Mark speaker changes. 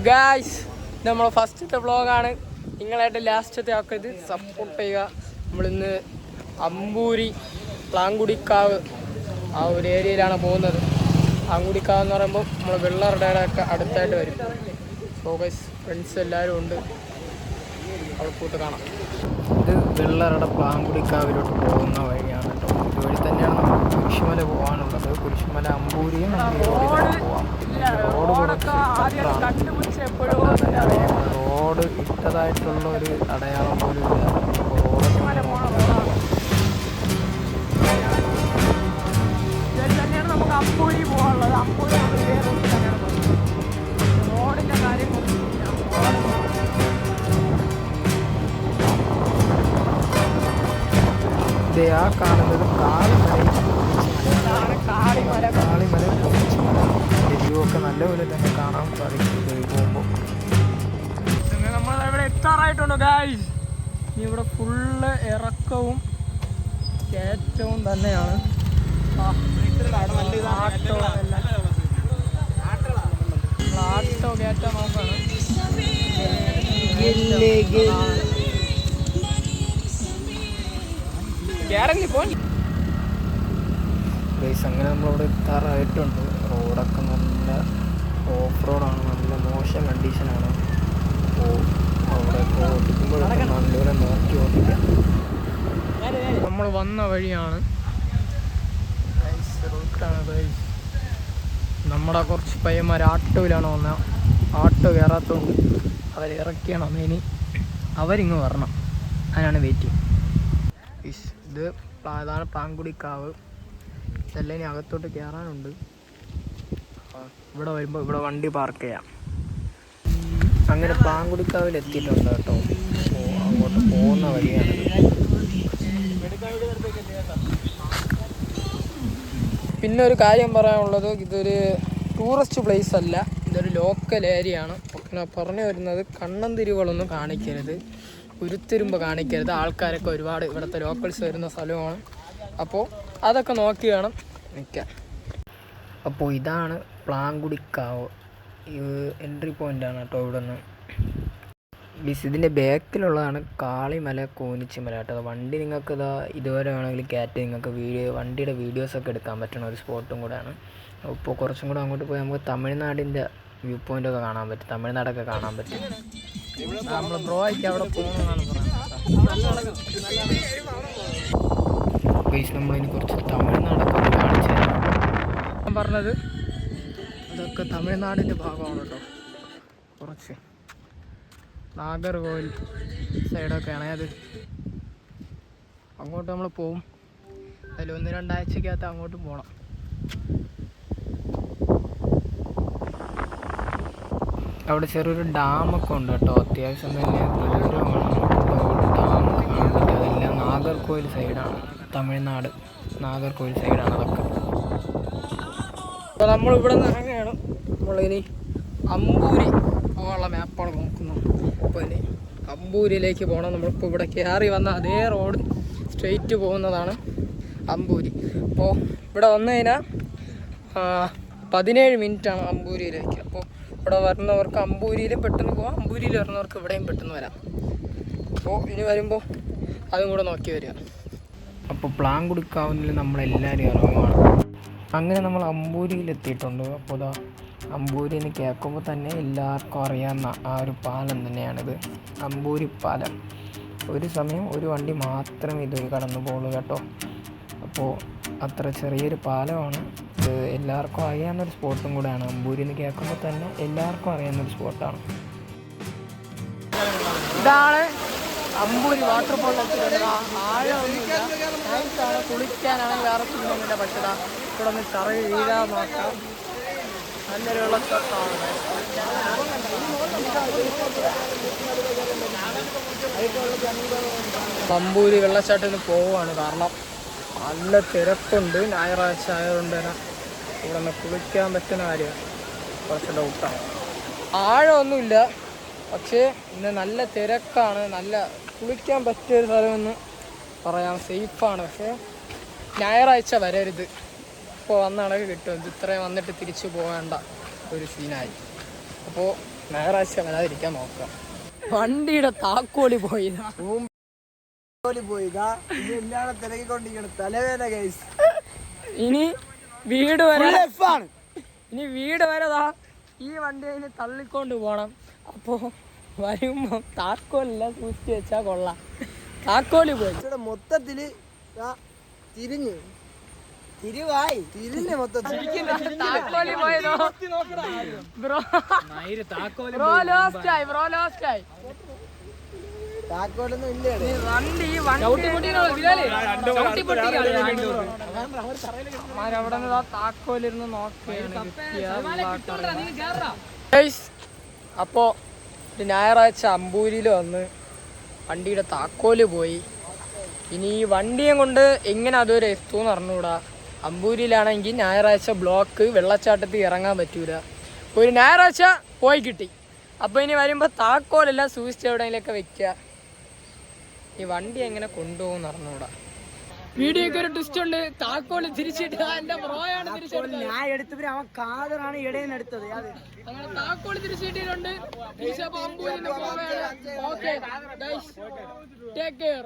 Speaker 1: Guys ഇത് നമ്മളെ ഫസ്റ്റത്തെ വ്ളോഗാണ്. നിങ്ങളായിട്ട് ലാസ്റ്റത്തെ ഒക്കെ ഇത് സപ്പോർട്ട് ചെയ്യുക. നമ്മളിന്ന് അമ്പൂരി പ്ലാങ്കുടിക്കാവ് ആ ഒരു ഏരിയയിലാണ് പോകുന്നത്. പ്ലാങ്കുടിക്കാവ് എന്ന് പറയുമ്പോൾ നമ്മൾ വെള്ളറുടെ ഒക്കെ അടുത്തായിട്ട് വരും. സോ ഗൈസ് ഫ്രണ്ട്സ് എല്ലാവരും ഉണ്ട്, അവിടെ പോയിട്ട് കാണാം. ഇത് വെള്ളറുടെ പ്ലാങ്കുടിക്കാവിലോട്ട് പോകുന്ന വഴിയാണ് കേട്ടോ. ഇതുവഴി തന്നെയാണ് നമ്മൾ കുരിശുമല പോകാനുള്ളത്. കുരിശുമല അമ്പൂരിയും പോവാം. റോഡ് ഇട്ടതായിട്ടുള്ള ഒരു അടയാളം പോലും ഇല്ല. നമുക്ക് അമ്പൂരി പോകാനുള്ളത്. അമ്പൂരി റോഡിൻ്റെ കാര്യം ആ കാണുന്നത് കാളിമല വ്യൂ ഒക്കെ നല്ലപോലെ തന്നെ കാണാൻ സാധിക്കും പോകുമ്പോൾ. നമ്മളിവിടെ എത്താറായിട്ടുണ്ട് ഗായ്സ്. ഇനി ഇവിടെ ഫുള്ള് ഇറക്കവും കയറ്റവും തന്നെയാണ്. ആട്ടോ കയറ്റാൻ നോക്കാണ്. അങ്ങനെ നമ്മളവിടെ എത്താറായിട്ടുണ്ട്. റോഡൊക്കെ നല്ല ഓഫ് റോഡാണ്, നല്ല മോശം കണ്ടീഷനാണ്. അപ്പോൾ അവിടെയൊക്കെ ഓടിക്കുമ്പോഴൊക്കെ നല്ലപോലെ നോക്കി ഓടിക്കാം. നമ്മൾ വന്ന വഴിയാണ്. നമ്മുടെ കുറച്ച് പയ്യന്മാർ ആട്ടോയിലാണ് വന്നത്. ആട്ടോ കയറാത്തതുകൊണ്ട് അവരിറക്കിയാണ്. ഇനി അവരിങ്ങ് വരണം, അതിനാണ് വെയിറ്റിംഗ്. ഇത് അതാണ് പ്ലാങ്കുടിക്കാവ്. ഇതെല്ലാം ഇനി അകത്തോട്ട് കയറാനുണ്ട്. ഇവിടെ വരുമ്പോൾ ഇവിടെ വണ്ടി പാർക്ക് ചെയ്യാം. അങ്ങനെ പ്ലാങ്കുടിക്കാവിൽ എത്തിയിട്ടുണ്ട് കേട്ടോ. അങ്ങോട്ട് പോകുന്ന വഴിയാണ്. പിന്നെ ഒരു കാര്യം പറയാനുള്ളത്, ഇതൊരു ടൂറിസ്റ്റ് പ്ലേസ് അല്ല, ഇതൊരു ലോക്കൽ ഏരിയ ആണ്. പിന്നെ പറഞ്ഞു വരുന്നത് കണ്ണന്തിരിവുകളൊന്നും കാണിക്കരുത്, ഉരുത്തിരുമ്പ് കാണിക്കരുത്. ആൾക്കാരൊക്കെ ഒരുപാട് ഇവിടുത്തെ ലോക്കൽസ് വരുന്ന സ്ഥലമാണ്. അപ്പോൾ അതൊക്കെ നോക്കി വേണം നിൽക്കാൻ. അപ്പോൾ ഇതാണ് പ്ലാങ്കുടിക്കാവ്. എൻട്രി പോയിൻ്റാണ് കേട്ടോ ഇവിടെ നിന്ന്. ഇതിൻ്റെ ബാക്കിലുള്ളതാണ് കാളിമല കോനിച്ചിമല കേട്ടോ. വണ്ടി നിങ്ങൾക്ക് ഇതുവരെ വേണമെങ്കിൽ കയറ്റി നിങ്ങൾക്ക് വണ്ടിയുടെ വീഡിയോസൊക്കെ എടുക്കാൻ പറ്റുന്ന ഒരു സ്പോട്ടും കൂടെയാണ്. ഇപ്പോൾ കുറച്ചും കൂടെ അങ്ങോട്ട് പോയി നമുക്ക് തമിഴ്നാടിൻ്റെ വ്യൂ പോയിൻ്റൊക്കെ കാണാൻ പറ്റും, തമിഴ്നാടൊക്കെ കാണാൻ പറ്റും. നമ്മൾ ബ്രോയ്ക്ക് അവിടെ പോകണമെന്നാണ് പറയുന്നത്. നമ്മളിനി കുറച്ച് തമിഴ്നാടൊക്കെ കാണിച്ചു തരാം. ഞാൻ പറഞ്ഞത് ഇതൊക്കെ തമിഴ്നാടിൻ്റെ ഭാഗമാണ് കേട്ടോ. കുറച്ച് നാഗർകോവിൽ സൈഡൊക്കെയാണ് അത്. അങ്ങോട്ട് നമ്മൾ പോവും. അതിൽ 1-2 ആഴ്ചക്കകത്ത് അങ്ങോട്ട് പോകണം. അവിടെ ചെറിയൊരു ഡാമൊക്കെ ഉണ്ട് കേട്ടോ. അത്യാവശ്യം തന്നെ ദൂരമാണ് ഡാമൊക്കെ കാണാൻ പറ്റും. അതെല്ലാം നാഗർകോവിൽ സൈഡാണ്, തമിഴ്നാട് നാഗർകോവിൽ സൈഡാണ് അതൊക്കെ. അപ്പോൾ നമ്മളിവിടെ നിന്ന് ഇറങ്ങുകയാണ്. നമ്മളിനി അമ്പൂരി പോകാനുള്ള മാപ്പാണ് നോക്കുന്നത്. അപ്പോൾ ഇനി അമ്പൂരിയിലേക്ക് പോകണം. നമ്മളിപ്പോൾ ഇവിടെ കയറി വന്ന അതേ റോഡ് സ്ട്രെയിറ്റ് പോകുന്നതാണ് അമ്പൂരി. അപ്പോൾ ഇവിടെ വന്നു കഴിഞ്ഞാൽ 17 മിനിറ്റാണ് അമ്പൂരിയിലേക്ക്. അപ്പോൾ ഇവിടെ വരുന്നവർക്ക് അമ്പൂരിയിലും പെട്ടെന്ന് പോകാം, അമ്പൂരിയിൽ വരുന്നവർക്ക് ഇവിടെയും പെട്ടെന്ന് വരാം. അപ്പോൾ ഇനി വരുമ്പോൾ അതും കൂടെ നോക്കി വരിക. അപ്പോൾ പ്ലാങ്കുടിക്കാവിൽ നമ്മളെല്ലാവരും ഇറങ്ങുവാണ്. അങ്ങനെ നമ്മൾ അമ്പൂരിയിലെത്തിയിട്ടുണ്ട്. അപ്പോൾ ഇതാ അമ്പൂരി എന്ന് കേൾക്കുമ്പോൾ തന്നെ എല്ലാവർക്കും അറിയാവുന്ന ആ ഒരു പാലം തന്നെയാണിത്, അമ്പൂരി പാലം. ഒരു സമയം ഒരു വണ്ടി മാത്രമേ ഇത് കടന്നു പോകുള്ളൂ കേട്ടോ. അപ്പോൾ അത്ര ചെറിയൊരു പാലമാണ് ഇത്. എല്ലാവർക്കും അറിയാവുന്നൊരു സ്പോട്ടും കൂടെയാണ്. അമ്പൂരി എന്ന് കേൾക്കുമ്പോൾ തന്നെ എല്ലാവർക്കും അറിയാവുന്നൊരു സ്പോട്ടാണ്. ഇതാണ് അമ്പൂരി വാട്ടർഫോളിലെത്തിയിട്ടുള്ള ആഴമൊന്നുമില്ല, നൈസാണ്. കുളിക്കാനാണെങ്കിൽ വേറെ ഒന്നുമില്ല. പക്ഷേ ഇവിടെ നിന്ന് കറങ്ങി വീഴാൻ നോക്കാം. നല്ലൊരു വെള്ളച്ചാട്ടമാണ്. അമ്പൂരി വെള്ളച്ചാട്ടത്തിന് പോവുകയാണ്. കാരണം നല്ല തിരക്കുണ്ട്. ഞായറാഴ്ച ആയതുകൊണ്ട് തന്നെ ഇവിടെ നിന്ന് കുളിക്കാൻ പറ്റുന്ന കാര്യമാണ്. കുറച്ച് ഡൗട്ടാണ്. ആഴമൊന്നുമില്ല, പക്ഷേ ഇന്ന് നല്ല തിരക്കാണ്. നല്ല കുളിക്കാൻ പറ്റിയൊരു സ്ഥലമെന്ന് പറയാം, സേഫാണ്. പക്ഷേ ഞായറാഴ്ച വരരുത്. ഇപ്പോൾ വന്ന അളവ് കിട്ടും. ഇത് ഇത്രയും വന്നിട്ട് തിരിച്ചു പോകേണ്ട ഒരു സീനായി. അപ്പോൾ ഞായറാഴ്ച വരാതിരിക്കാൻ നോക്കാം. വണ്ടിയുടെ താക്കോലി പോയതാ.
Speaker 2: തലവേദന ഗൈസ്.
Speaker 1: ഇനി വീട് വരെ വരെതാ ഈ വണ്ടി അതിന് തള്ളിക്കൊണ്ട് പോണം. അപ്പോ വരുമ്പോ താക്കോലെല്ലാം സൂക്ഷിച്ച് വെച്ചാ കൊള്ളാം. താക്കോല് പോയി
Speaker 2: മൊത്തത്തില് തിരിഞ്ഞ് മൊത്തത്തിൽ
Speaker 1: താക്കോലി പോയതോ. ബ്രോ ലോസ്റ്റ് ആയി.
Speaker 2: താക്കോലൊന്നും ഇല്ലേ
Speaker 1: വണ്ടി അവിടെ നിന്ന് താക്കോലിരുന്ന് നോക്കുകയാണ്. അപ്പോ ഞായറാഴ്ച അമ്പൂരിയിൽ വന്ന് വണ്ടിയുടെ താക്കോല് പോയി. ഇനി ഈ വണ്ടിയെ കൊണ്ട് എങ്ങനെ അതുവരെ എത്തുമെന്ന് അറിഞ്ഞൂടാ. അമ്പൂരിയിലാണെങ്കിൽ ഞായറാഴ്ച ബ്ലോക്ക്, വെള്ളച്ചാട്ടത്തിൽ ഇറങ്ങാൻ പറ്റൂല. ഒരു ഞായറാഴ്ച പോയി കിട്ടി. അപ്പോൾ ഇനി വരുമ്പോൾ താക്കോലെല്ലാം സൂക്ഷിച്ച് എവിടെയെങ്കിലൊക്കെ വെക്കുക. ഈ വണ്ടി എങ്ങനെ കൊണ്ടുപോകുമെന്ന് അറിഞ്ഞൂടാ. വീഡിയോക്ക് ഒരു ട്വിസ്റ്റ് ഉണ്ട്. താക്കോല് തിരിച്ചിട്ട് എന്റെ ബ്രോയാണ് തിരിച്ചെടുത്തത്.
Speaker 2: ഞാൻ എടുത്തവര് അവൻ കാതറാണ് ഇടയിൽ എടുത്തത്.
Speaker 1: അങ്ങനെ താക്കോല് തിരിച്ചിട്ടുണ്ട്. Take care.